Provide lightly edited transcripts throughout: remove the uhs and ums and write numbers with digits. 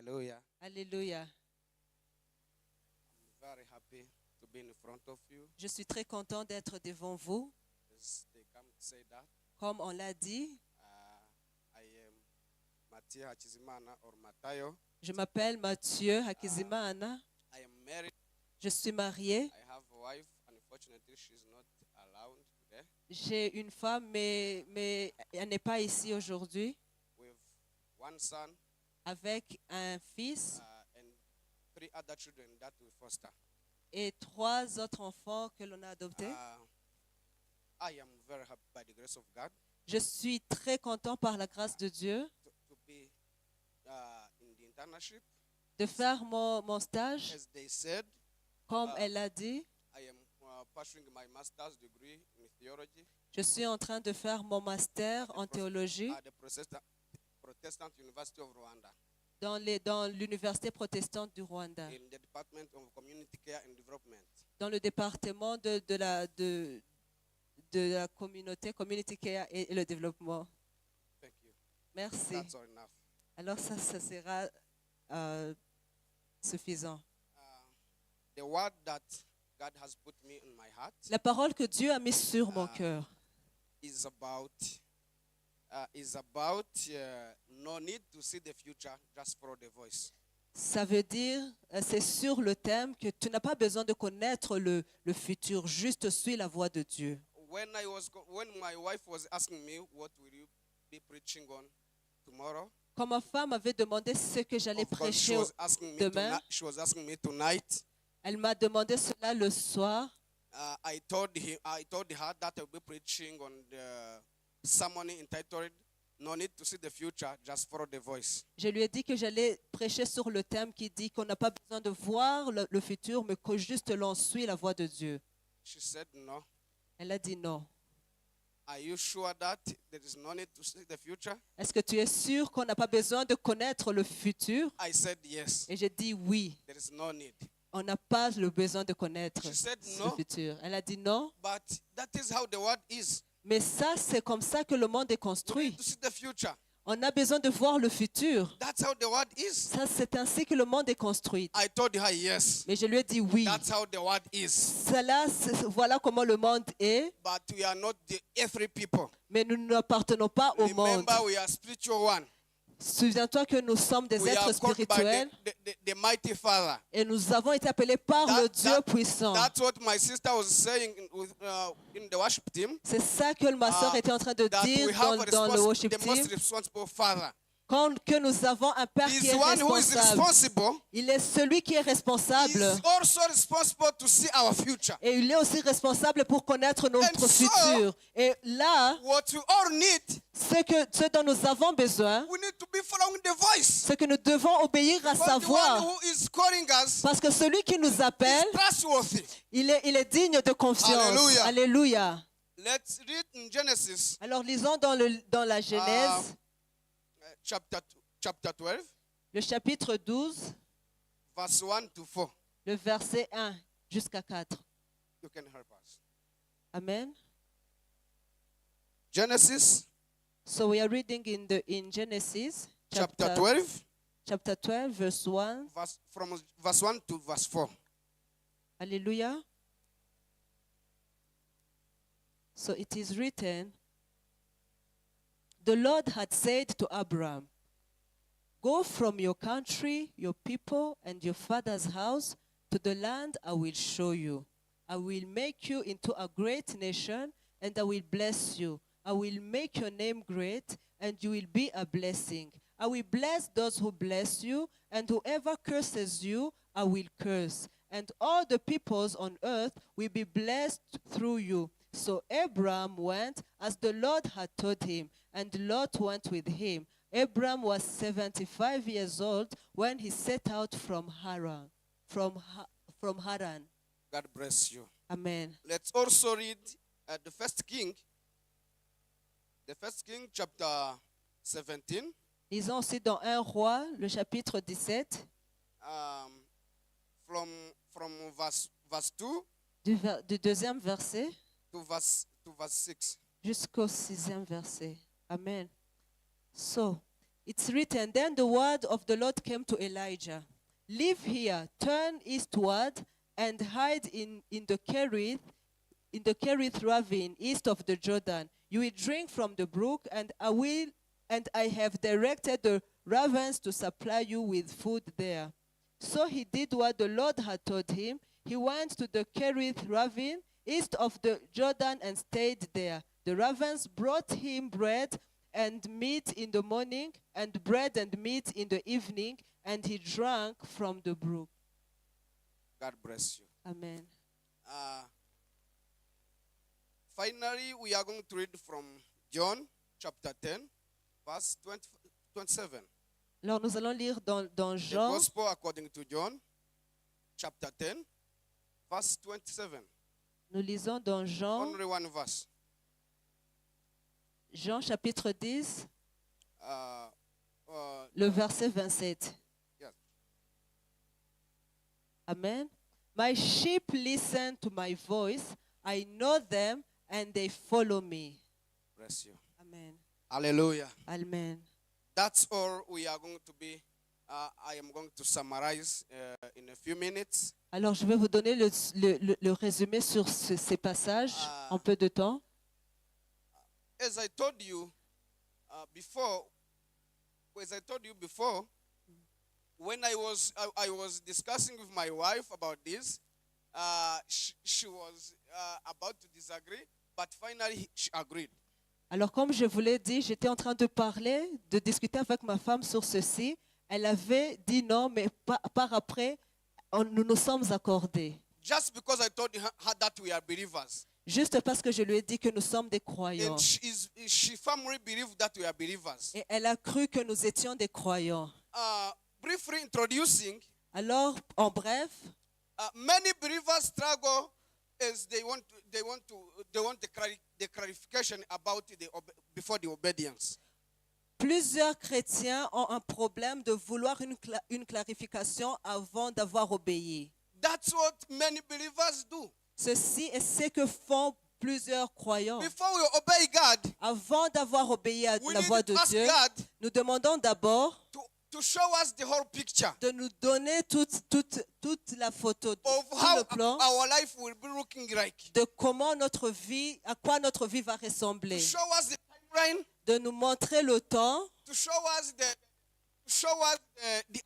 Hallelujah. Alléluia. I'm very happy to be in front of you. Je suis très content d'être devant vous. As they come to say that, Comme on l'a dit, I am Mathieu Hakizimana or Matayo. je m'appelle Mathieu Hakizimana. I am married. Je suis mariée. I have a wife. Unfortunately, she's not around today. J'ai une femme, mais elle n'est pas ici aujourd'hui. With one son Avec un fils and 3 other children that we foster. et 3 autres enfants que l'on a adoptés. I am very happy by the grace of God Je suis très content par la grâce de Dieu to be in the internship. de faire mon stage. As they said, Comme elle l'a dit, I am pursuing my master's degree in theology je suis en train de faire mon master en théologie at the Protestant University of Rwanda dans l'université protestante du Rwanda, in the Department of Community Care and Development. dans le département de la communauté, community care et le développement. Thank you. Merci. That's all enough. Alors ça sera suffisant. The word that God has put me in my heart La parole que Dieu a mise sur mon cœur is about no need to see the future, just follow the voice. Ça veut dire, c'est sur le thème que tu n'as pas besoin de connaître le futur, juste suis la voix de Dieu. When my wife was asking me, what will you be preaching on tomorrow? Quand ma femme m'avait demandé ce que j'allais Of course, she prêcher was asking me demain, she was asking me tonight. elle m'a demandé cela le soir. I told her that I'll be preaching on the sermon entitled "No Need to See the Future, Just Follow the Voice." Je lui ai dit que j'allais prêcher sur le thème qui dit qu'on n'a pas besoin de voir le futur, mais que juste l'on suit la voix de Dieu. She said, "No. Elle a dit non. Are you sure that there is no need to see the future?" Est-ce que tu es sûr qu'on n'a pas besoin de connaître le futur? I said, "Yes. Et j'ai dit oui. There is no need." On n'a pas le besoin de connaître She said le no. futur. Elle a dit non. But that is how the world is. Mais ça, c'est comme ça que le monde est We construit. need to see the future. On a besoin de voir le futur. That's how the world is. Ça, c'est ainsi que le monde est construit. I told her yes. Mais je lui ai dit oui. That's how the world is. Voilà comment le monde est. But we are not the earthly people. Mais nous n'appartenons pas au monde. Remember, we are spiritual one. Souviens-toi que nous sommes des We êtres are called by spirituels the mighty Father. et nous avons été appelés par le Dieu puissant. That's what my sister was saying in the worship team. C'est ça que ma soeur était en train de That dire we have dans le worship the most team. responsible Father. Que nous avons un Père qui He's est one who is responsable. responsible. Il est celui qui est responsable. He's also responsible to see our future. Et il est aussi responsable pour connaître notre And so, futur. Et là, What we all need, ce dont nous avons besoin, we need to be following the voice. c'est que nous devons obéir à sa But the voix. one who is calling us Parce que celui qui nous appelle, is trustworthy. il est digne de confiance. Alléluia. Alléluia. Let's read in Genesis Alors lisons dans la Genèse, chapter 12, le chapitre 12, verse 1 to 4. le verset 1 jusqu'à 4. You can help us. Amen. Genesis So we are reading in Genesis chapter 12, chapter 12, verse 1. from verse 1 to verse 4. Hallelujah. So it is written, the Lord had said to Abraham, go from your country, your people, and your father's house to the land I will show you. I will make you into a great nation, and I will bless you. I will make your name great, and you will be a blessing. I will bless those who bless you, and whoever curses you, I will curse. And all the peoples on earth will be blessed through you. So Abraham went as the Lord had told him, and Lot went with him. Abraham was 75 years old when he set out from Haran. From Haran. God bless you. Amen. Let's also read the First King chapter 17. Lisons aussi dans 1 Roi, le chapitre 17, From verse 2 du deuxième verset to verse 6. jusqu'au 6e verset. Amen. So, It's written, then the word of the Lord came to Elijah. Live here, turn eastward, and hide in the Kerith ravine east of the Jordan. You will drink from the brook, and I have directed the ravens to supply you with food there. So he did what the Lord had told him. He went to the Kerith ravine east of the Jordan and stayed there. The ravens brought him bread and meat in the morning, and bread and meat in the evening, and he drank from the brook. God bless you. Amen. Finally, we are going to read from John chapter 10, verse 27. Alors nous allons lire dans The Jean, Gospel according to John chapter 10, verse 27. nous lisons dans Jean, Only one verse. Jean chapitre 10, Uh, le verset 27. Yes. Amen. My sheep listen to my voice. I know them and they follow me. Bless you. Amen. Hallelujah. Amen. That's all we are going to be. I am going to summarize in a few minutes. Alors je vais vous donner le résumé sur ces passages en peu de temps. As I told you before, when I was discussing with my wife about this, she was about to disagree, but finally she agreed. Alors comme je vous l'ai dit, j'étais en train de parler, de discuter avec ma femme sur ceci. Elle avait dit non, mais par après, nous nous sommes accordés. Just because I told her that we are believers. Juste parce que je lui ai dit que nous sommes des croyants. And she firmly believed that we are believers. Et elle a cru que nous étions des croyants. Briefly introducing, Alors, en bref, many believers struggle as they want the clarification about before the obedience. plusieurs chrétiens ont un problème de vouloir une clarification avant d'avoir obéi. That's what many believers do. Ceci est ce que font plusieurs croyants. Before we obey God, Avant d'avoir obéi à we la need voix to de ask Dieu, God nous demandons d'abord to show us the whole picture de nous donner toute la photo, of tout how le plan our life will be looking like. de comment notre vie, à quoi notre vie va To ressembler. show us the timeline, De nous montrer le temps to show us the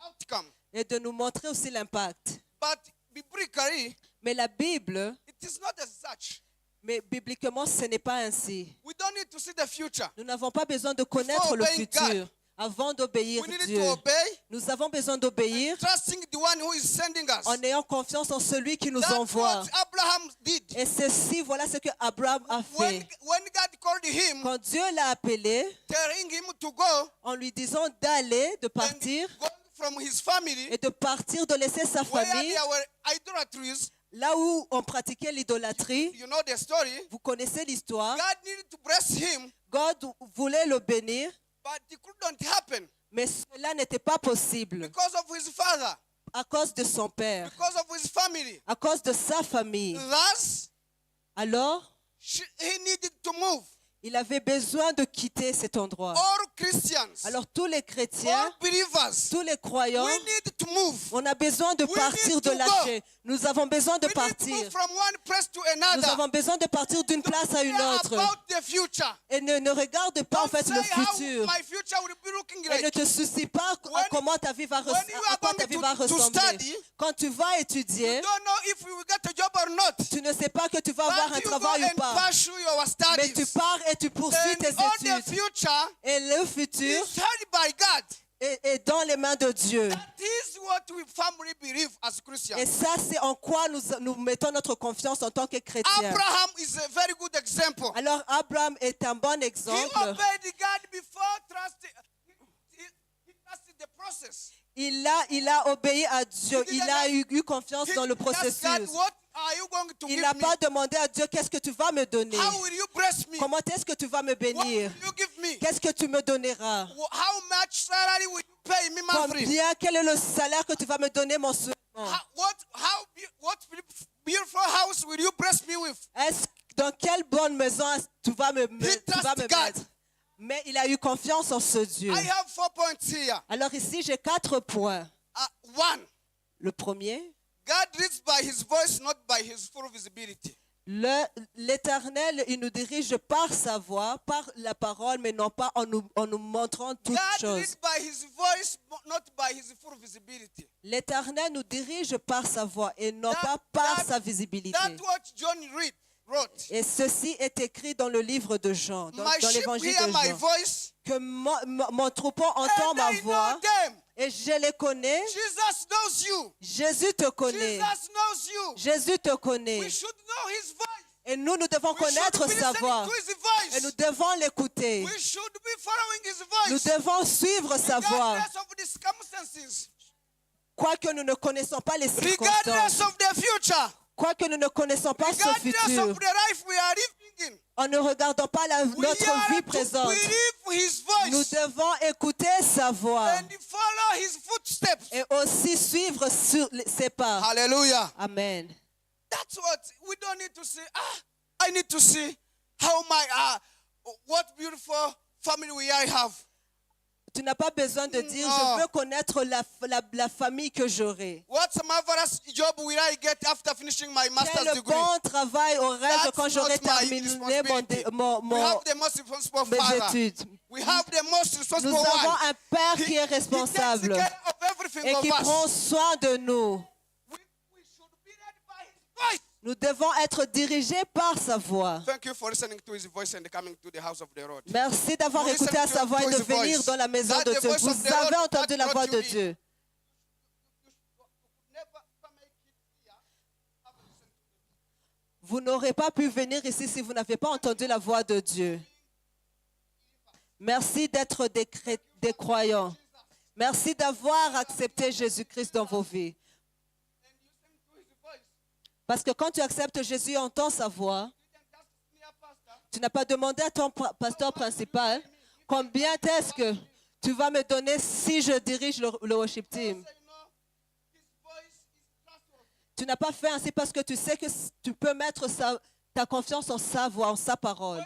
outcome. et de nous montrer aussi l'impact. But biblically, Mais la Bible, it is not as such. mais bibliquement, ce n'est pas ainsi. We don't need to see the future. Nous n'avons pas besoin de connaître le obeying futur God, avant d'obéir We need Dieu. to obey, Nous avons besoin d'obéir trusting the one who is sending us. en ayant confiance en celui qui nous That's envoie. what Abraham did. Et ceci, voilà ce que Abraham a When fait. God called him, Quand Dieu l'a appelé, telling him to go en lui disant d'aller, de and partir, go from his family, et de partir, de laisser sa where famille, there were idolatries, là où on pratiquait l'idolâtrie. you know the story. Vous connaissez l'histoire. God needed to bless him, God voulait le bénir, but it couldn't happen mais cela n'était pas possible because of his father, à cause de son père, because of his family. à cause de sa famille. Thus, Alors, he needed to move. il avait besoin de quitter cet endroit. All Christians, Alors tous les chrétiens, all believers, tous les croyants, we need to move. on a besoin de We partir, need de to lâcher. Nous avons besoin de We need to partir. move from one place to Nous another. avons besoin de partir d'une place à une Care autre. about the future. Et ne regarde pas en Don't fait le say how futur. my future will be looking Et ne like. te soucie pas à When- comment ta vie va, when you are à quoi going ta vie to- va to ressembler. study, Quand tu vas étudier, You don't know if we will get a job or not. tu ne sais pas que tu vas avoir But un you go travail ou and pas. pursue your Mais tu studies. pars et tu poursuis And tes all the études. future Et le futur is held by God. est dans les mains de Dieu. That is what we firmly believe as Et Christians. ça, c'est en quoi nous mettons notre confiance en tant que chrétiens. Abraham is a very good example. Alors, Abraham est un bon He exemple. obeyed God before trusting. He trusted the process. Il a obéi à Dieu. He Il didn't a ask- eu confiance dans le He asked God, processus. what are you going to Il give n'a me? pas demandé à Dieu qu'est-ce que tu vas me donner. How will you bless me? Comment est-ce que tu vas me What will bénir? you give me? Qu'est-ce que tu me donneras? How much salary will you pay me monthly? Combien? Quel est le salaire que tu vas me donner mensuellement? What beautiful house will you bless me with? Dans quelle bonne maison tu vas me He tu vas trusted me God. mettre? Mais il a eu confiance en ce Dieu. I have 4 points here. Alors ici, j'ai 4 points. One, Le premier, God leads by his voice, not by his full visibility. l'Éternel, il nous dirige par sa voix, par la parole, mais non pas en nous montrant toutes God choses. leads by his voice, not by his full visibility. L'Éternel nous dirige par sa voix et non That- pas par that- sa visibilité. That's what John wrote. Et ceci est écrit dans le livre de Jean, dans My sheep l'évangile hear de my Jean. voice, Que mon troupeau entend and ma I voix know them. et je les connais. Jesus knows you. Jésus te connaît. Jesus knows you. Jésus te connaît. We should know his voice. Et nous devons We should connaître be sa listening voix. to his Et nous voice. devons l'écouter. We should be following his Nous voice. devons suivre sa voix. Regardless of the circumstances. Quoique nous ne connaissons pas les Regardless circonstances. of the future. Quoique nous ne connaissons pas ce Regardless futur. of the life we are living in. En ne regardant pas We notre are vie to présente. believe his Nous voice devons écouter sa voix. and follow his footsteps. Et aussi suivre sur ses pas. Hallelujah. Amen. That's what we don't need to say. I need to see how what beautiful family I have. Tu n'as pas besoin de dire, Non. je veux connaître la famille que j'aurai. What marvelous job will I get after finishing my master's Quel degree? bon travail aurais-je That's quand j'aurai not my terminé responsibility. We have the most responsible mes father. études. We have the most responsible Nous avons one. un Père qui est He takes responsable care of everything et of qui us. prend soin de nous. We should be led by his voice. Nous devons être dirigés par sa voix. Thank you for listening to his voice and coming to the house of the Lord. Merci d'avoir You écouté à listen sa to voix et de his venir voice. dans la maison That de the Dieu. voice of Vous the avez Lord entendu that la voix brought de you in. Dieu. Vous n'aurez pas pu venir ici si vous n'avez pas entendu la voix de Dieu. Merci d'être des croyants. Merci d'avoir accepté Jésus-Christ dans vos vies. Parce que quand tu acceptes Jésus et entends sa voix, tu n'as pas demandé à ton pasteur principal combien est-ce que tu vas me donner si je dirige le worship team. Tu n'as pas fait ainsi parce que tu sais que tu peux mettre ta confiance en sa voix, en sa parole.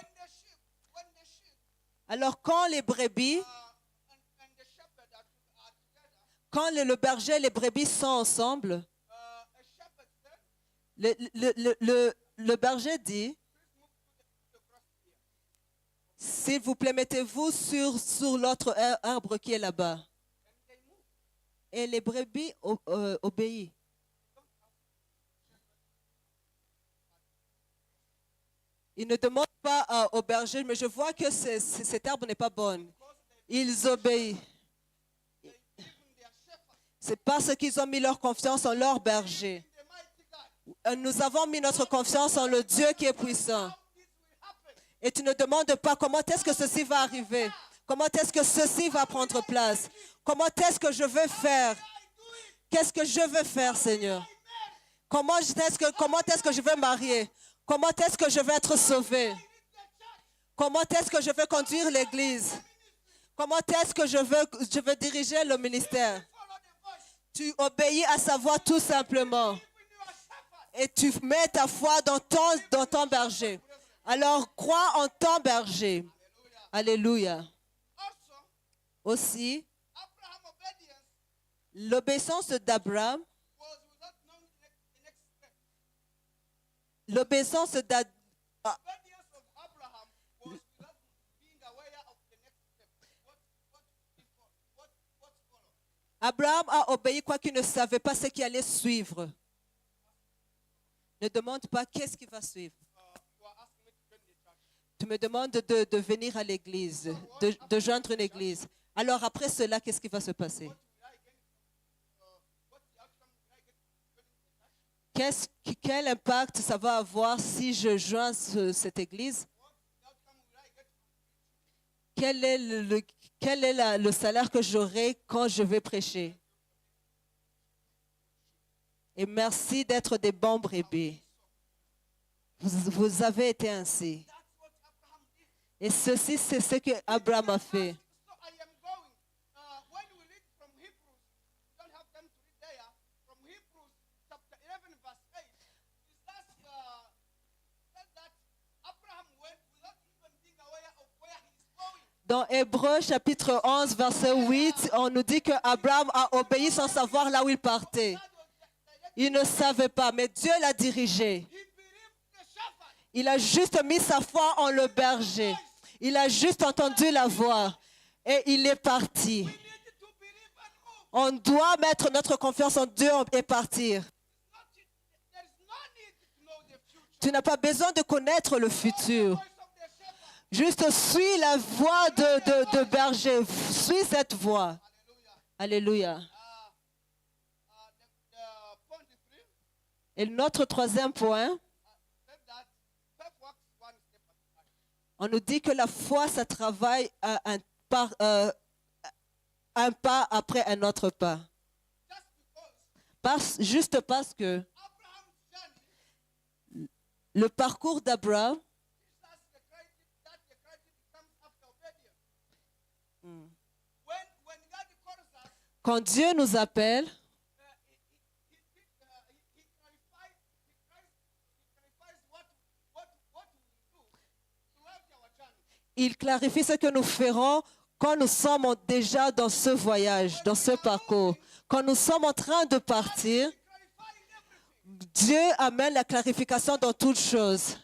Alors quand les brebis, quand le berger et les brebis sont ensemble, le berger dit, s'il vous plaît, mettez-vous sur l'autre arbre qui est là-bas. Et les brebis obéissent. Ils ne demandent pas au berger, mais je vois que cet arbre n'est pas bon. Ils obéissent. C'est parce qu'ils ont mis leur confiance en leur berger. Nous avons mis notre confiance en le Dieu qui est puissant. Et tu ne demandes pas comment est-ce que ceci va arriver. Comment est-ce que ceci va prendre place. Comment est-ce que je veux faire. Qu'est-ce que je veux faire, Seigneur. Comment est-ce que je veux marier. Comment est-ce que je vais être sauvé. Comment est-ce que je veux conduire l'église. Comment est-ce que je veux diriger le ministère. Tu obéis à sa voix tout simplement. Et tu mets ta foi dans ton berger. Alors crois en ton berger. Alléluia. Aussi, l'obéissance d'Abraham, l'obéissance d'Abraham, Abraham a obéi quoiqu'il ne savait pas ce qui allait suivre. Ne demande pas qu'est-ce qui va suivre. Tu me demandes de venir à l'église, de joindre une église. Alors après cela, qu'est-ce qui va se passer? Quel impact ça va avoir si je joins cette église? Quel est le salaire que j'aurai quand je vais prêcher? Et merci d'être des bons brebis. Vous avez été ainsi. Et ceci, c'est ce que Abraham a fait. Dans Hébreux chapitre 11, verset 8, on nous dit que Abraham a obéi sans savoir là où il partait. Il ne savait pas, mais Dieu l'a dirigé. Il a juste mis sa foi en le berger. Il a juste entendu la voix et il est parti. On doit mettre notre confiance en Dieu et partir. Tu n'as pas besoin de connaître le futur. Juste suis la voix de berger. Suis cette voix. Alléluia. Et notre troisième point, on nous dit que la foi, ça travaille un pas après un autre pas. Juste parce que le parcours d'Abraham, quand Dieu nous appelle, il clarifie ce que nous ferons quand nous sommes déjà dans ce voyage, dans ce parcours. Quand nous sommes en train de partir, Dieu amène la clarification dans toutes choses.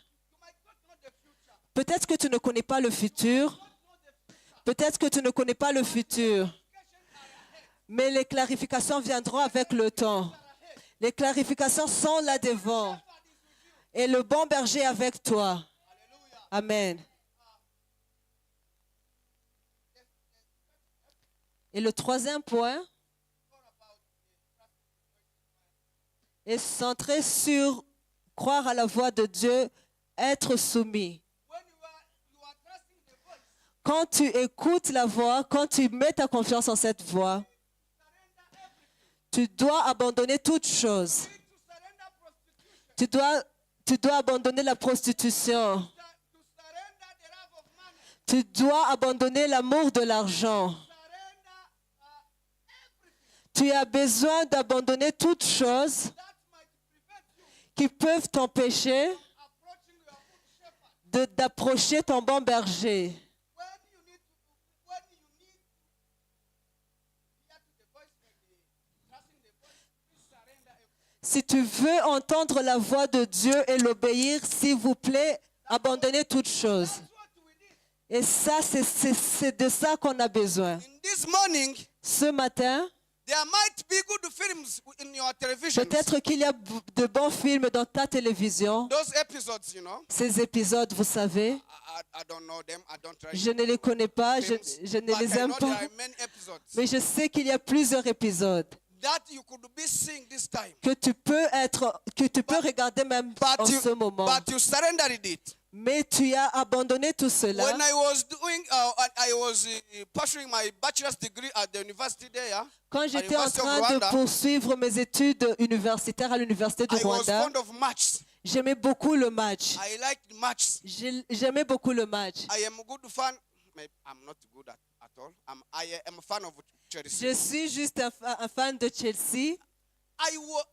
Peut-être que tu ne connais pas le futur. Peut-être que tu ne connais pas le futur. Mais les clarifications viendront avec le temps. Les clarifications sont là devant. Et le bon berger est avec toi. Amen. Et le troisième point est centré sur croire à la voix de Dieu, être soumis. Quand tu écoutes la voix, quand tu mets ta confiance en cette voix, tu dois abandonner toute chose. Tu dois abandonner la prostitution. Tu dois abandonner l'amour de l'argent. Tu as besoin d'abandonner toutes choses qui peuvent t'empêcher d'approcher ton bon berger. Si tu veux entendre la voix de Dieu et l'obéir, s'il vous plaît, abandonnez toutes choses. Et ça, c'est de ça qu'on a besoin. Ce matin, there might be good films in your television. Peut-être qu'il y a de bons films dans ta télévision. Those episodes, you know. Ces épisodes, vous savez, I don't know them. I don't try. je ne les connais pas, je ne But les I aime know there pas. are many episodes Mais je sais qu'il y a plusieurs épisodes that you could be seeing this time. que tu peux regarder même en ce moment. But you surrendered it. Mais tu as abandonné tout cela. When I was pursuing my bachelor's degree at the university there. Quand j'étais en University of train de Rwanda, poursuivre mes études universitaires à l'université de I was Rwanda, fond of match. j'aimais beaucoup le match. I liked match. J'aimais beaucoup le match. I am a good fan. Maybe I'm not good at all. I am a fan of Chelsea. Je suis juste un fan de Chelsea. I wore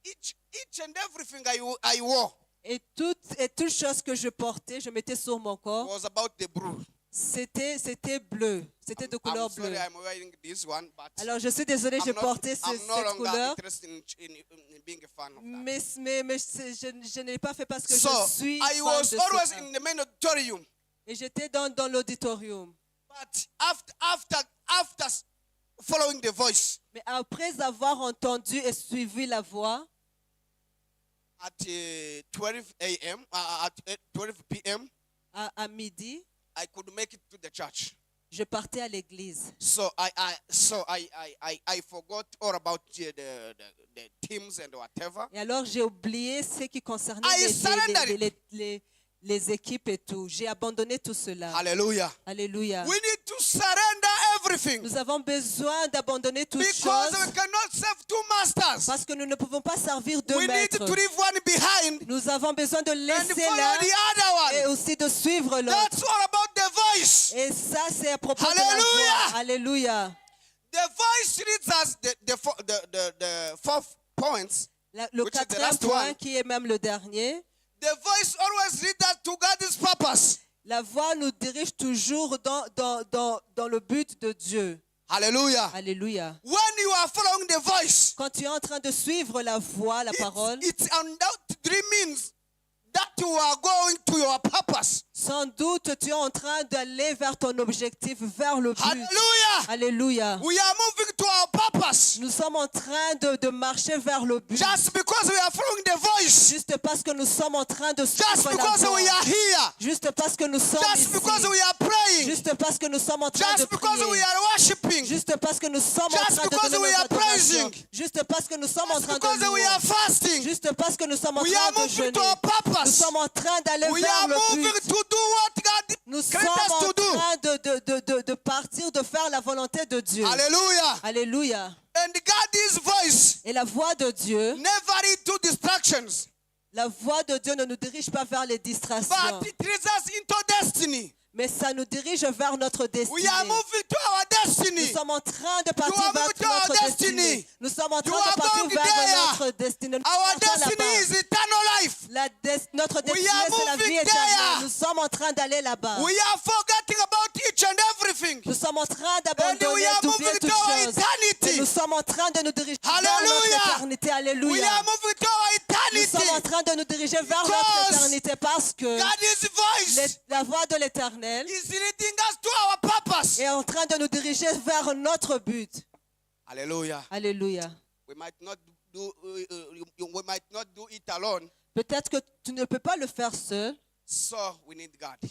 each and everything I wore Et toute chose que je portais, je mettais sur mon corps, was about the blue. c'était bleu. C'était de couleur I'm sorry bleue. I'm wearing this one, but Alors je suis désolée, j'ai porté I'm no cette longer couleur. interested in being a fan of that. Mais je ne l'ai pas fait parce que So je suis I fan was de always ce in the main auditorium. Et j'étais dans l'auditorium. But after following the voice Mais après avoir entendu et suivi la voix, at 12 a.m. At 12 p.m. à midi, I could make it to the church. je partais à l'église. So I forgot all about the teams and whatever. Et alors j'ai oublié ce qui concernait I surrendered. les équipes et tout. J'ai abandonné tout cela. Hallelujah. Alléluia. We need to surrender everything Nous avons besoin d'abandonner toutes because choses we cannot serve two masters. parce que nous ne pouvons pas servir deux We need maîtres. to leave one behind Nous avons besoin de and laisser follow l'un the et other one. aussi de suivre l'autre. That's all about the voice. Et ça, c'est à propos de Hallelujah. la voix. Alléluia. The voice leads us the fourth points. Le Which is the quatrième last point, one. qui est même le dernier, The voice always leads us to God's purpose. La voix nous dirige toujours dans le but de Dieu. Hallelujah. Alléluia. When you are following the voice, Quand tu es en train de suivre la voix, la parole, it undoubtedly means that you are going to your purpose. sans doute tu es en train d'aller vers ton objectif, vers le but. Hallelujah. Alléluia. We are moving to our purpose. Nous sommes en train de marcher vers le but. Just because we are following the voice. Juste parce que nous sommes en train de Just suivre la because we voix. are here. Juste parce que nous sommes Just because ici. we are praying. Juste parce que nous sommes en train de Just because we prier. are worshiping. Juste parce que nous sommes en Just train de because donner we nos are adorations. praising. Juste parce que nous sommes en Just train because de we are louer. fasting. Juste parce que nous sommes en We train are de moving jeûner. to our Nous purpose. sommes en train d'aller We vers are le moving but. to do what God Nous sommes created us en to do. train de partir, de faire la volonté de Dieu. Hallelujah. Alléluia. And God's voice Et la voix de Dieu, never lead to distractions, la voix de Dieu ne nous dirige pas vers les distractions, but it leads us into destiny. mais ça nous dirige vers notre We destinée. are moving to our Nous destiny. sommes en train de You partir are vers moving to our notre destiny. destinée. Nous sommes en You train are de partir going vers there. notre destinée. Nous Our partons destiny là-bas. is eternal life. Notre destinée, are c'est la moving vie éternelle. there. Nous sommes en train d'aller là-bas. We are forgetting about each and everything. Nous sommes en train And we d'abandonner, are d'oublier moving toutes to our choses. Et eternity. nous sommes en train de nous diriger vers Hallelujah. notre éternité. We Alléluia. are moving to our Nous sommes en eternity. train de nous diriger vers Because notre éternité parce que God's voice la voix de l'éternel is leading us to our purpose. est en train de nous diriger vers notre but. Hallelujah. Alléluia. We might not do it alone, Peut-être que tu ne peux pas le faire seul, so we need God.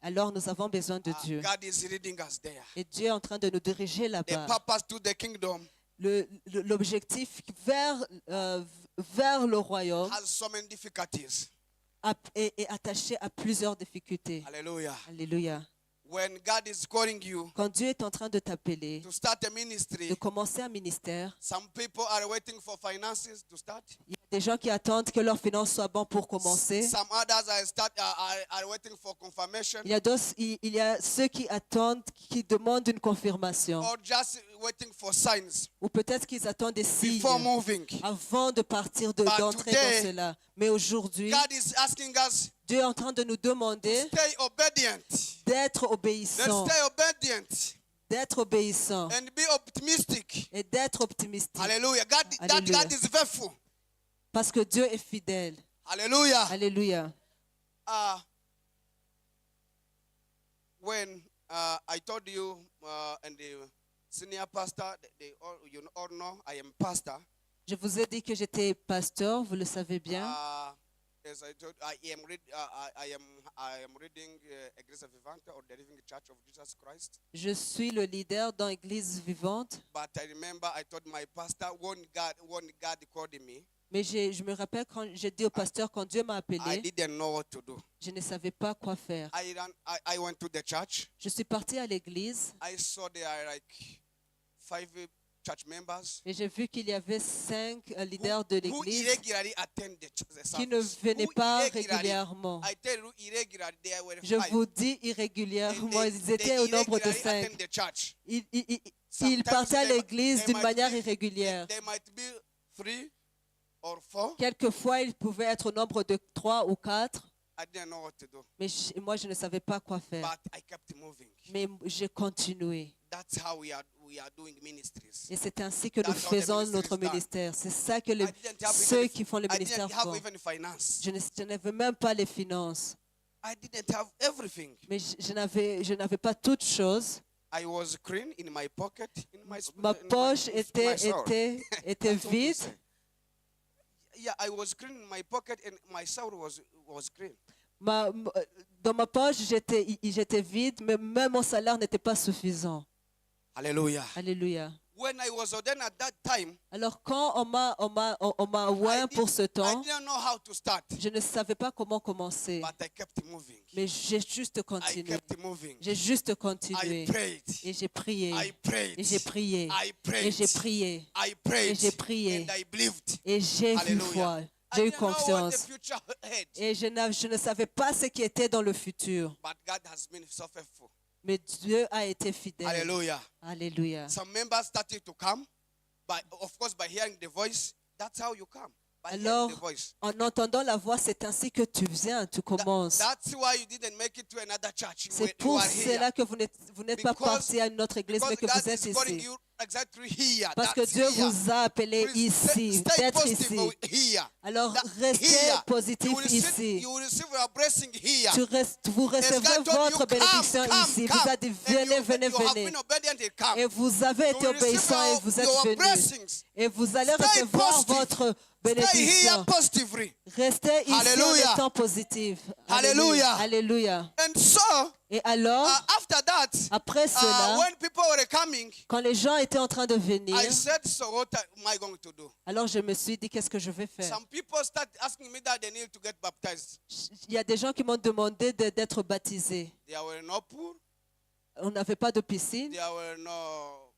alors nous avons besoin de Dieu. God is leading us there. Et Dieu est en train de nous diriger The là-bas. purpose to the kingdom L'objectif vers le royaume has so many difficulties. est attaché à plusieurs difficultés. Hallelujah. Alléluia. When God is calling you Quand Dieu est en train de t'appeler, to start a ministry, de commencer un ministère, some people are waiting for finances to start. il y a des gens qui attendent que leurs finances soient bonnes pour commencer. Some others are waiting for confirmation, Il y a ceux qui attendent, qui demandent une confirmation. or just waiting for signs Ou peut-être qu'ils attendent des signes before moving. avant de partir, But d'entrer today, dans cela. Mais aujourd'hui, God is asking us Dieu est en train de nous demander to stay obedient. d'être Let's obéissants, stay obedient d'être obéissants and be optimistic. et d'être optimistes. Hallelujah. That Hallelujah. God is faithful. Parce que Dieu est fidèle. Hallelujah. Alléluia. When I told you and the senior pastor, you all know I am pastor. Je vous ai dit que j'étais pasteur, vous le savez bien. As I told, I am reading Igreja Vivante or the Living Church of Jesus Christ. Je suis le leader dans l'Église vivante. But I remember I told my pastor when God called me, Mais je me rappelle quand j'ai dit au pasteur, quand Dieu m'a I appelé, didn't know what to do. je ne savais pas quoi faire. I went to the church. Je suis partie à l'église I saw there are like 5 church members et j'ai vu qu'il y avait 5 leaders de who l'église irregularly attend the qui ne service. venaient Who pas irregularly- régulièrement. I tell you, irregularly, there were Je 5. vous dis And irrégulièrement, they ils étaient au nombre de irregularly 5. attend the church. Ils Sometimes partaient à they l'église d'une might manière be- irrégulière. They might be 3 or 4. Quelquefois, ils pouvaient être au nombre de 3 ou 4, I didn't know what to do. mais moi, je ne savais pas quoi faire. But I kept moving. Mais j'ai continué. That's how we are doing ministries. Et c'est ainsi que nous That's how the faisons ministry notre is done. ministère. C'est ça que I didn't have ceux even- qui font le I ministère didn't have font. even finance. Je n'avais même pas les finances. I didn't have everything. Mais je n'avais pas toutes choses. I was clean in my pocket, in my Ma poche in était my soul. était That's what to vide. say. Yeah, I was clean in my pocket and my soul was clean. Dans ma poche, j'étais vide, mais même mon salaire n'était pas suffisant. Hallelujah. Alléluia. When I was ordained at that time, Alors quand on m'a oint pour ce I temps, didn't know how to start, je ne savais pas comment commencer. but I kept moving. Mais j'ai juste I continué. kept moving. J'ai juste I continué. prayed. Et j'ai prié. I prayed. Et j'ai prié. I Et prayed. j'ai prié. I prayed. Et j'ai prié. And I believed. Et j'ai eu Hallelujah. foi. I J'ai eu didn't know what the confiance. future had, Et je ne savais pas ce qui était dans le futur. but God has been so faithful. Mais Dieu a été fidèle. Hallelujah. Alléluia. Some members started to come, of course, by hearing the voice. That's how you come. by hearing Alors, the voice. en entendant la voix, c'est ainsi que tu viens, tu commences. That's why you didn't make it to another church. C'est You pour are here. cela que vous n'êtes pas Because- parti à une autre église, mais Because que vous God êtes is calling ici. you exactly here. Parce que That's Dieu here. vous a appelé Please ici, stay d'être positive ici. here. Alors, That restez here. positif You will receive- ici. You will receive your blessing here. Vous recevrez God told you, votre bénédiction ici. Vous a dit, venez, venez, You have venez. been obedient, it come. Et vous avez You été will receive obéissant et vous êtes your venus. blessings. Et vous allez Stay recevoir positive. votre Stay here bénédiction. positively. Restez ici Hallelujah. en étant positif. Hallelujah. Alléluia. And so, Et alors, after that, après cela, when people were coming, quand les gens étaient en train de venir, I said, so what am I going to do? alors je me suis dit, qu'est-ce que je vais faire? Some people start asking me that they need to get baptized. Il y a des gens qui m'ont demandé d'être baptisés. There were no pool. On n'avait pas de piscine. There were no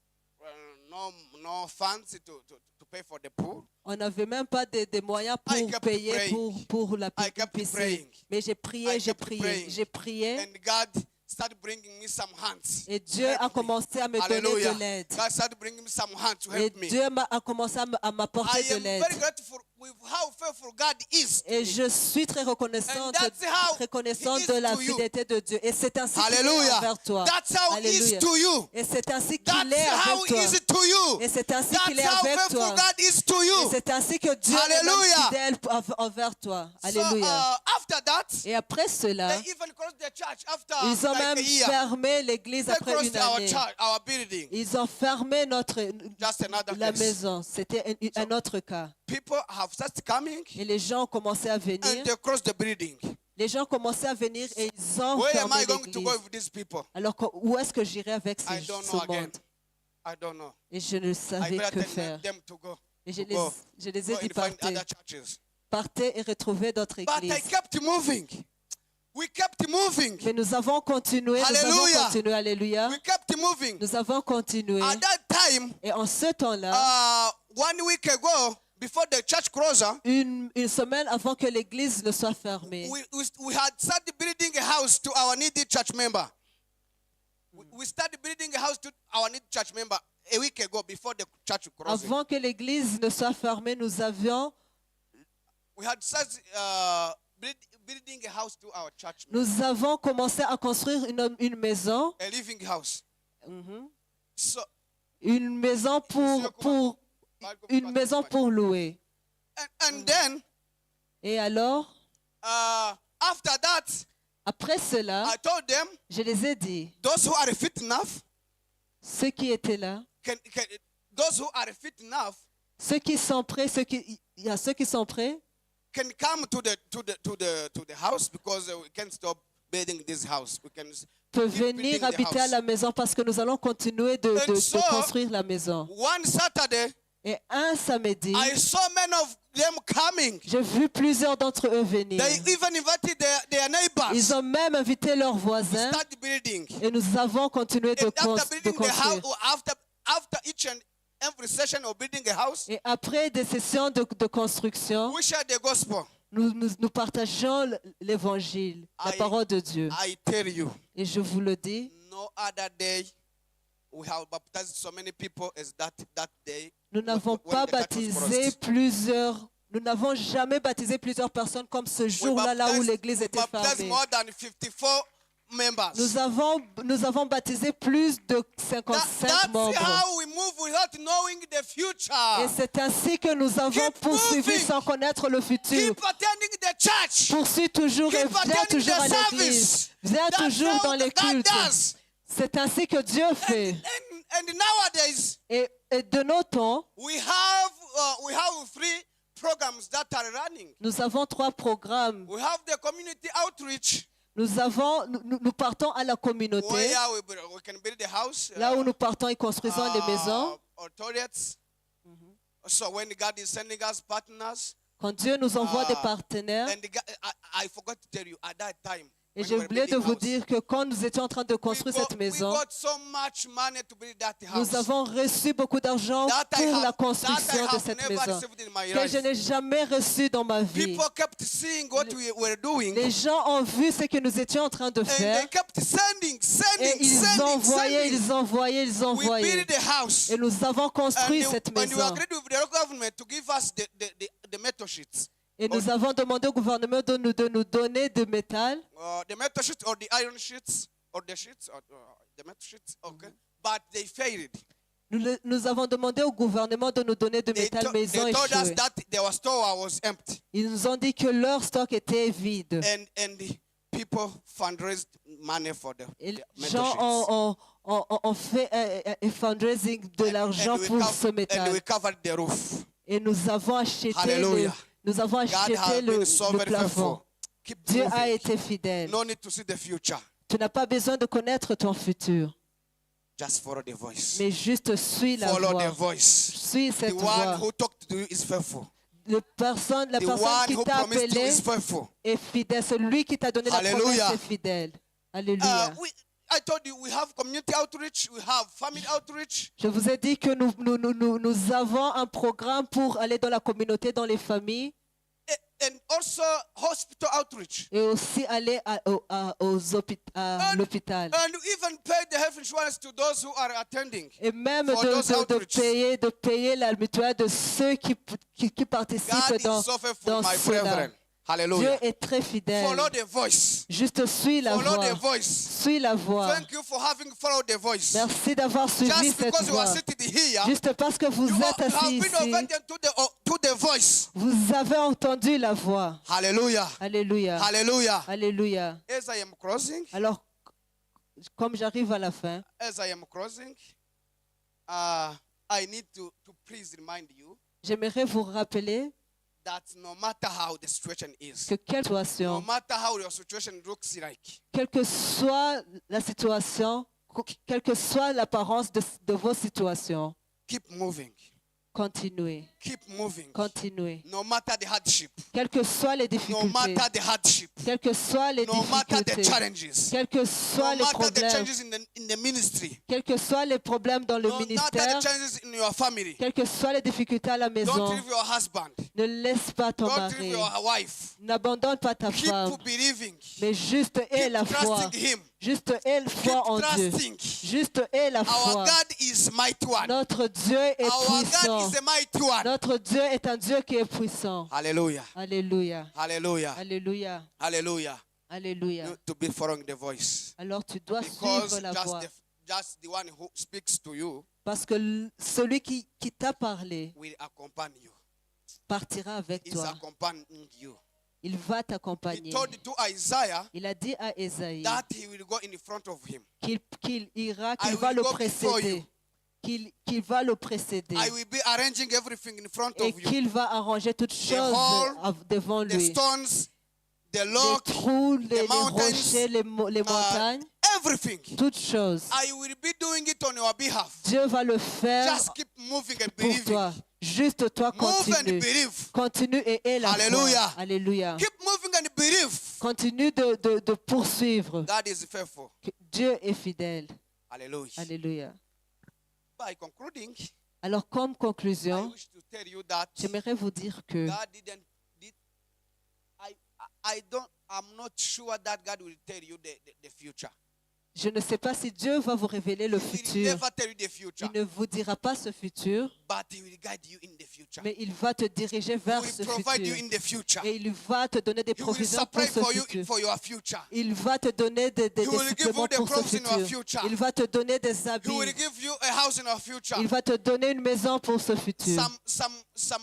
funds to pay for the pool. On n'avait même pas de moyens I pour kept payer praying. pour la I kept piscine. praying. Mais j'ai I prié, j'ai kept prié, praying. j'ai prié. And God started bringing me some hands. Et Dieu a commencé à me donner Hallelujah. de l'aide. God started bringing me some hands to Et help me. Dieu a commencé à m'apporter I de am l'aide. very grateful with how faithful God is. to Et me. je suis très reconnaissante, And that's how reconnaissante he is de la to you. fidélité de Dieu. Et c'est ainsi qu'il est Hallelujah. envers toi. That's how he is Alléluia. to you. Et c'est ainsi That's qu'il est how avec he toi. is to you. Et c'est ainsi qu'il That's est how avec faithful toi. God is to Et you. c'est ainsi que Dieu est même Hallelujah. fidèle envers toi. So Alléluia. after that, Et après cela, they even closed the church after ils ont like même a year. fermé l'église They après closed une our année. church, our building. Ils ont fermé Just another la case. maison. C'était un autre cas. People have started coming Et les gens ont commencé à venir. and they closed the building. Les gens commençaient à venir et ils ont Where am fermé I going to l'église. go with these people? Alors, où est-ce que j'irai avec I don't ce know again. monde? I don't know. Et je ne I savais better que tell faire. them to go. Et to go. je les ai Go dit and find partez. other churches. Partez et retrouvez d'autres But I églises. kept moving. We kept moving. Mais nous avons continué, nous avons Hallelujah. continué, alléluia. We kept moving. Nous avons continué. At that time, Et en ce temps-là, 1 week ago, before the church closure, une semaine avant que l'église ne soit fermée, we had started building a house to our needy church member. We started building a house to our needy church member a week ago before the church closing. avant que l'église ne soit fermée, nous avions We had started building a house to our church member, Nous avons commencé à construire une maison, a living house. So, une maison une maison pour louer. and then, Et alors, after that, après cela, I told them, je les ai dit, those who are fit enough, ceux qui étaient là, those who are fit enough, ceux qui sont prêts, il y a ceux qui sont prêts, can come to the house because we can't stop building this house. We can peuvent keep venir building the habiter à house. la maison parce que nous allons continuer de And so, construire la maison. One Saturday, Et un samedi, I saw many of them coming. j'ai vu plusieurs d'entre eux venir. They even invited their neighbors. Ils ont même invité leurs voisins Start building. et nous avons continué de And after building the house, construire. or after each and every session of building a house, Et après des sessions de construction, we share the gospel. nous partageons l'évangile, la I- parole de Dieu. I tell you, Et je vous le dis, no other day we have baptized so many people as that day. nous n'avons when pas the church was baptisé closed. nous n'avons jamais baptisé plusieurs personnes comme ce We jour-là, là où baptized- l'église we était baptized fermée. more than 54 members. Nous avons baptisé plus de 55 That's membres. how we move without knowing the future. Et c'est ainsi que nous avons Keep poursuivi moving. sans connaître le futur. Keep attending the church. Poursuis toujours et Keep viens attending toujours the à l'église. service. Viens That's toujours how dans les God cultes. does. C'est ainsi que Dieu fait. And nowadays, Et de nos temps, we have 3 programs that are running. nous avons 3 programmes. We have the community outreach, Nous partons à la communauté, where we can build a house, là où nous partons et construisons des maisons. or toilets. So when God is sending us partners, Quand Dieu nous envoie des partenaires, and I forgot to tell you at that time. et when j'ai we were oublié de building vous house, dire que quand nous étions en train de construire cette maison, we got so much money to build that house. nous avons reçu beaucoup d'argent pour la construction de cette never maison received in my que life. je n'ai jamais reçu dans ma vie. People kept seeing what we were doing, Les gens ont vu ce que nous étions en train de and faire they kept sending. et ils envoyaient. We built the house. Et nous avons construit cette And we maison. agreed with the local government to give us the metal sheets. Et nous avons demandé au gouvernement de nous donner de métal. The metal sheets or the iron sheets or the sheets or the metal sheets. Okay. But they failed. Nous avons demandé au gouvernement de nous donner de métal, mais ils ont They told us échoué. that their store was empty. Ils nous ont dit que leur stock était vide. And the people fundraised money for the Et les metal gens sheets. ont fait un fundraising de l'argent And we pour ce and we métal. covered the roof. Et nous avons acheté Hallelujah. nous avons God acheté has been so le very plafond. faithful. Keep Dieu a moving. été fidèle. No need to see the future. Tu n'as pas besoin de connaître ton futur, Just follow the voice. mais juste suis la Follow the voix. voice. Suis The cette one voix. who talked to you is faithful. La personne The one qui who t'a promised you appelé is faithful. est fidèle. Celui qui t'a donné la Hallelujah. promesse est fidèle. Alléluia. I told you we have community outreach, we have family outreach. Je vous ai dit que nous avons un programme pour aller dans la communauté, dans les familles, And also hospital outreach. et aussi aller à l'hôpital. And even pay the health insurance to those who are attending. Et même For those outreach. de payer la mutuelle de ceux qui participent God dans is so faithful, my cela. brethren. Dieu Hallelujah. est très fidèle. Follow the voice. Juste suis la Follow voix. the voice. Suis la voix. Thank you for having followed the voice. Merci d'avoir suivi Just cette because you are voix. seated here, Juste parce que vous you êtes have assis been ici, obedient to the voice. vous avez entendu la voix. Hallelujah. Alléluia. Hallelujah. Alléluia. As I am closing, Alors, comme j'arrive à la fin, I need to please remind you j'aimerais vous rappeler that no matter how the situation is, que quelle no situation, matter how your situation looks like, quelle que soit la situation, quelle que soit l'apparence de vos situations, keep moving. continuez, Keep moving. continuez. No matter the hardship, Quelles que soient les no difficultés, matter the hardship, quelles que soient les no matter the difficultés, challenges, quels que no soient les matter the problèmes, changes in the ministry, quels que soient les problèmes dans le no matter ministère, the changes in your family, quelles que soient les difficultés à la don't maison, leave your husband, ne laisse pas ton don't leave mari, your wife. n'abandonne pas ta Keep femme, believing. mais juste aie Keep la foi, trusting him. juste aie la Keep foi en Dieu, trusting. juste aie la Our foi. God is mighty one. Notre Dieu est Our God puissant. is a mighty one. Notre Dieu est un Dieu qui est puissant. Hallelujah. Alléluia. Hallelujah. Alléluia. Hallelujah. Alléluia. You to be following the voice. Alors tu dois Because suivre la voix. just the one who speaks to you Parce que celui qui t'a parlé will accompany you. partira avec He's toi. accompanying you. Il va He t'accompagner. told to Isaiah Il a dit à Ésaïe that he will go in front of him. qu'il ira, I qu'il will va le go before précéder. Qu'il va le précéder. I will be arranging everything in front Et of you. qu'il va arranger toutes choses hall, devant The lui. stones, the Les lock, trous, les mountains, rochers, les montagnes, everything. toutes choses. I will be doing it on your behalf. Dieu va le faire Just keep moving and pour believing. toi. Juste toi, Move and continue. believe. Continue et aie la Alléluia. foi. Alléluia. Keep moving and believe. Continue de poursuivre. God is faithful. Dieu est fidèle. Hallelujah. Alléluia. By concluding, Alors, comme I conclusion, wish to tell you that j'aimerais vous dire que God didn't. I'm not sure that God will tell you the future. je ne sais pas si Dieu va vous révéler le He will futur. never tell you the future, Il ne vous dira pas ce futur, but He will guide you in the future. mais il va te diriger He vers will ce provide you futur. in the future. Et il va te donner des He will provisions pour supply ce for you futur. for your future. Il va te donner des He will give suppléments you the pour ce clothes in your futur. future. Il va te donner des He will habits. give you a house in your future. Il va te donner une maison pour ce futur. Some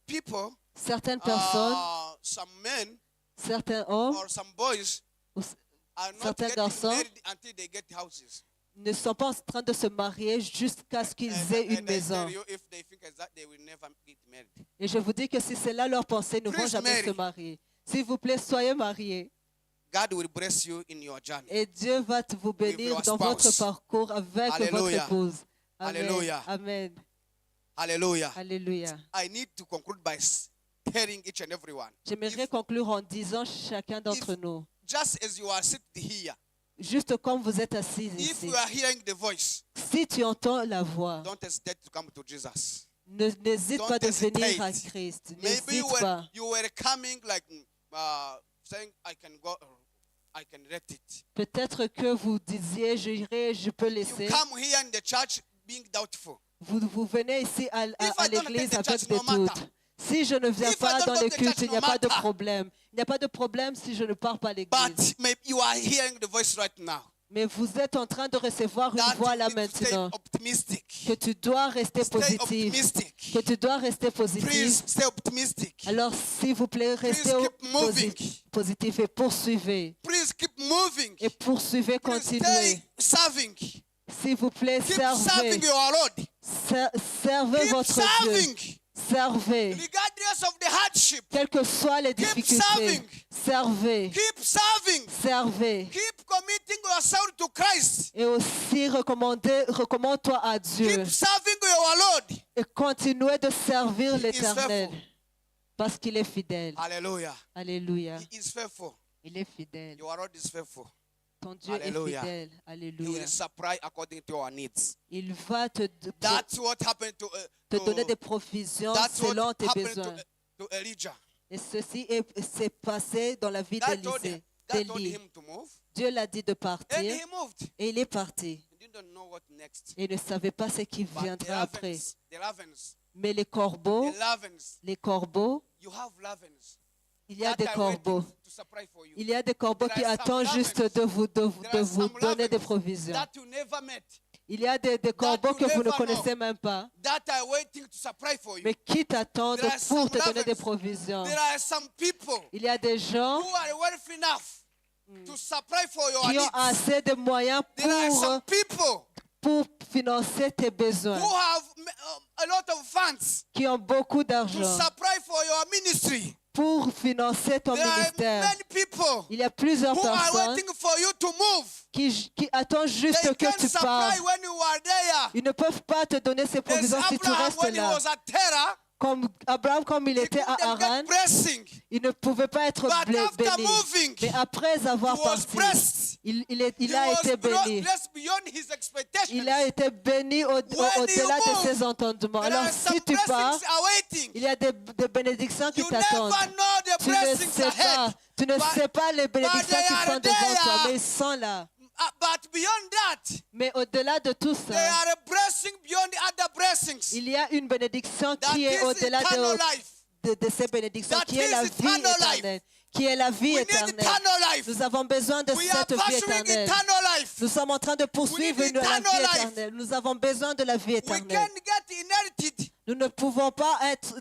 people, Certaines personnes, some men certains hommes or some boys ou are not certains getting garçons married until they get houses. ne sont pas en train de se marier jusqu'à ce qu'ils aient une I maison. tell you, if they think as that, they will never get married. Et je vous dis que si c'est là leur pensée, ils ne vont Please jamais marry. se marier. S'il vous plaît, soyez mariés. God will bless you in your journey. Et Dieu va vous bénir your dans votre spouse. parcours avec votre Alléluia. épouse. Amen. Alléluia. Amen. Hallelujah. Alléluia. I need to conclude by telling each and everyone. J'aimerais conclure en disant chacun d'entre nous, Just as you are sitting here, juste comme vous êtes assis if ici, you are hearing the voice, si tu entends la voix, don't hesitate to come to Jesus. n'hésite Don't pas de venir à hesitate. Christ. Maybe N'hésite pas. you were coming like saying, I can go, I can let it. Peut-être que vous disiez, j'irai, je peux You laisser. come here in the church being doubtful. Vous venez ici à If I don't l'église attend the avec church, des no matter. doutes. Si je ne viens If I pas don't dans go les to cultes, church, il n'y a no pas de matter. problème. Il n'y a pas de problème si je ne pars pas à l'église. But maybe you are hearing the voice right now. Mais vous êtes en train de recevoir une That voix you là need to stay maintenant. optimistic. Que tu dois rester Stay positif. optimistic. Que tu dois rester positif. Please stay optimistic. Alors, s'il vous plaît, restez keep moving. positif et poursuivez. Please keep moving. Et poursuivez, Please continuez. stay serving. S'il vous plaît, Keep servez. serving your Lord. Servez Keep votre Dieu. serving. Servez. Regardless of the hardship. Quelles que soient les Keep difficultés. serving. Servez. Keep serving. Servez. Keep committing yourself to Christ. Et aussi recommande-toi à Dieu. Keep serving your Lord. Et continuez de servir He is l'Éternel. faithful. Parce qu'il est fidèle. Hallelujah. Alléluia. He is faithful. Il est fidèle. Your Lord is faithful. Ton Dieu Hallelujah. est fidèle. He Alléluia. will supply according to our needs. Il va te That's what happened donner des provisions that's selon what tes happened besoins. to Elijah. Et ceci s'est passé dans la vie God told d'Élie. him to move, Dieu l'a dit de and partir he moved. et il est parti. He didn't know what next. Et il ne savait pas ce qui But viendra après. the ravens, Mais les the corbeaux, you have ravens. il y a that des are corbeaux. waiting to supply for you. Il y a des corbeaux There qui are some attendent juste de vous There are vous some donner des ravens provisions. that you never met, Il y a des corbeaux you que vous ne never connaissez know. même pas, that are waiting to supply for you. mais qui t'attendent There are pour some te donner des ravens. provisions. There are some people Il y a des gens who are wealthy enough to supply for your qui ont needs. assez de moyens There are some people pour financer tes besoins, who have a lot of funds qui ont beaucoup to d'argent supply for your ministry. pour financer ton There are ministère. many people Il y a plusieurs who are personnes waiting for you to move. qui attendent juste They que can tu parles. supply when you are there. Ils ne peuvent pas te donner ces There's provisions si tu Abraham restes when he là. was at Terah, Comme Abraham, comme il he était à couldn't Haran, get blessing. il ne pouvait pas être But after béni. moving, Mais après avoir he was parti, blessed. il He a was été béni. blessed beyond his expectations. Il a été béni au-delà de move, ses entendements. There Alors are some si tu pars, blessings awaiting. il y a des bénédictions qui You t'attendent. never know the Tu ne blessings sais pas, ahead. tu ne But- sais pas les bénédictions they qui are sont devant toi, there. mais ils sont là. But beyond that, Mais au-delà de tout there ça, are a blessing beyond the other blessings. il y a une bénédiction That qui est is au-delà eternal life. de ces bénédictions, That qui est is la vie eternal life. éternelle. Qui est la vie We need éternelle. eternal life. Nous avons besoin de We are cette vie pursuing éternelle. eternal life. Nous sommes en train de poursuivre We need la vie eternal life. éternelle. Nous avons besoin de la vie We éternelle. can get inherited Nous ne pouvons pas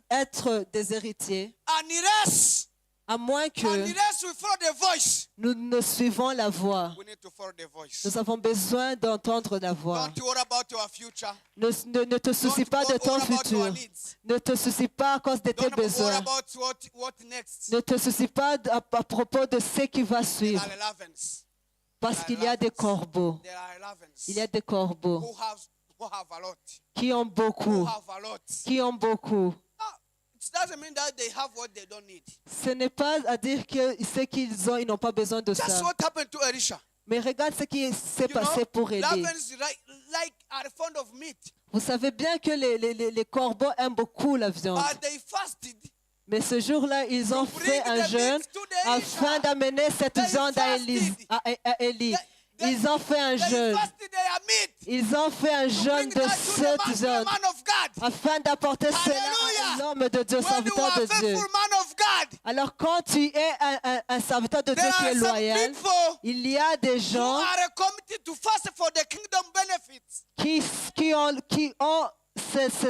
être des héritiers, unless à moins que we follow the voice. nous ne suivons la voix. We need to follow the voice. Nous avons besoin d'entendre la voix. Don't worry about your future. Ne te soucie pas de ton worry about your futur. needs. Ne te soucie pas à cause de tes Don't worry besoins. about what next. Ne te soucie pas à propos de ce qui va There suivre. are ravens. Parce qu'il y a des corbeaux. There are ravens Il y a des corbeaux who have a lot. qui ont Who beaucoup. have a lot. Qui ont beaucoup. It doesn't mean that they have what they don't need. Ce n'est pas à dire que ce qu'ils ont, ils n'ont pas besoin de That's ça. what happened to Elisha. Mais regarde ce qui s'est You know, passé pour Élie. ravens are fond of meat, Vous savez bien que les corbeaux aiment beaucoup la viande. but they fasted. Mais ce jour-là, ils ont To fait bring un the jeûne meat to the afin Elisha. d'amener cette They viande à Élie. Ils ont fait un They jeûne. fasted their meat. Ils ont fait un To jeûne bring de that to the cette viande man of God. afin d'apporter cela Hallelujah. à l'homme de Dieu, When you serviteur are de a Dieu. faithful man of God, Alors quand tu es un serviteur de Dieu there qui est are some loyal, people il y a des who gens are committed to fast for the kingdom benefits. qui ont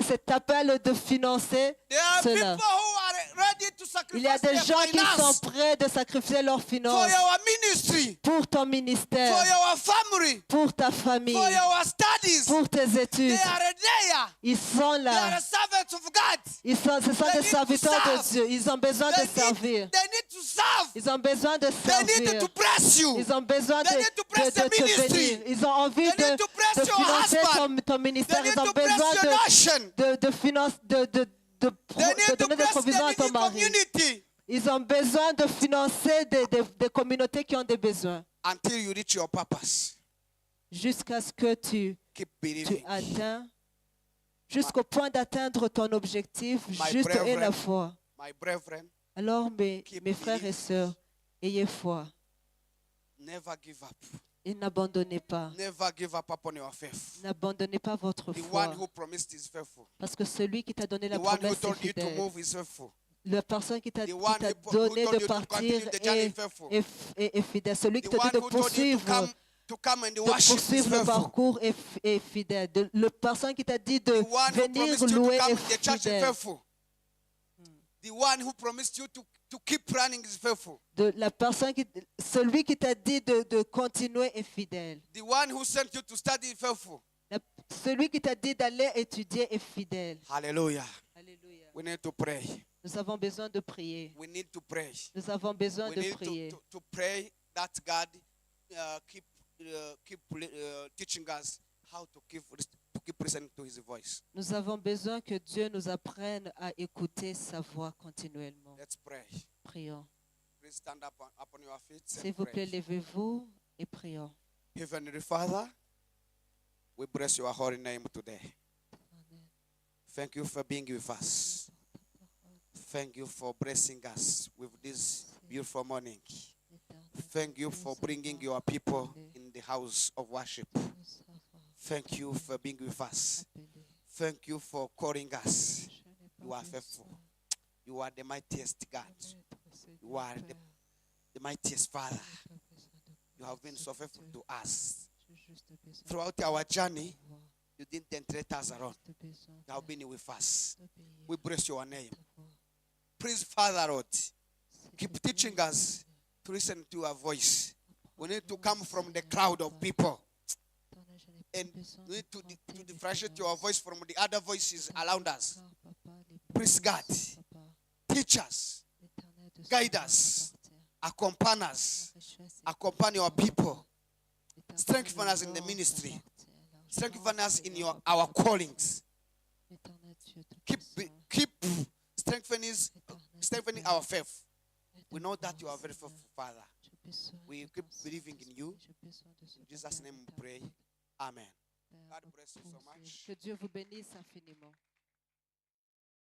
cet appel de financer There are people cela. who are ready to Il y a sacrifice des their gens qui sont finance prêts de sacrifier leurs for finances your ministry, pour ton for ministère, your family, pour ta famille, for your studies. pour tes They études. are there. Ils sont They are là. servants of God. Ce sont They des need to serviteurs de serve. Dieu. Ils ont besoin de servir. They need to serve. Ils ont besoin de They need servir. to bless you. Ils ont besoin They need to bless de the te ministry. bénir. Ils ont envie They need to bless de your financer husband. ton They ministère. need Ils ont to bless besoin your nation. de They need to donner des bless provisions à the ton needy mari. community Ils ont besoin de financer des communautés qui ont des besoins until you reach your purpose. jusqu'à ce que tu Keep believing. atteins, jusqu'au point d'atteindre ton objectif, My juste et la brethren, foi. My brethren, Alors, mes keep frères et believing. sœurs, ayez foi. never give up. Et n'abandonnez pas. Never give up upon your faith. N'abandonnez pas votre The one foi. who promised is faithful. Parce que celui qui t'a donné The la one who promesse est told you to fidèle. move is faithful. La personne qui t'a The one who donné told de you to continue partir the journey is est, faithful. est fidèle. Celui The qui t'a one dit de who told you to come and worship is poursuivre le faithful. parcours est fidèle. La personne qui t'a dit de The one who venir promised you to louer come est in the church is fidèle. faithful. The one who promised you to keep running is faithful. Celui qui t'a dit de continuer est fidèle. The one who sent you to study is faithful. Celui qui t'a dit d'aller étudier est fidèle. Hallelujah. Alléluia. We need to pray. Nous avons besoin de prier. We need to pray. Nous avons besoin We de need prier. to pray that God keep teaching us how to keep listening to His voice. Nous avons besoin que Dieu nous apprenne à écouter sa voix continuellement. Let's pray. Prions. Please stand up upon your feet. S'il And vous plaît, pray. levez-vous et prions. Heavenly Father, we bless your holy name today. Thank you for being with us. Thank you for blessing us with this beautiful morning. Thank you for bringing your people in the house of worship. Thank you for being with us. Thank you for calling us. You are faithful. You are the mightiest God. You are the mightiest Father. You have been so faithful to us. Throughout our journey, you didn't let us alone. You have been with us. We bless your name. Please, Father, Lord, keep teaching us to listen to your voice. We need to come from the crowd of people. And we need to differentiate your voice from the other voices around us. Please, God, teach us, guide us, accompany your people, strengthen us in the ministry, strengthen us in our callings. Keep strengthening our faith. We know that you are very faithful, Father. We keep believing in you. In Jesus' name we pray. Amen. God bless you so much. Que Dieu vous bénisse infiniment.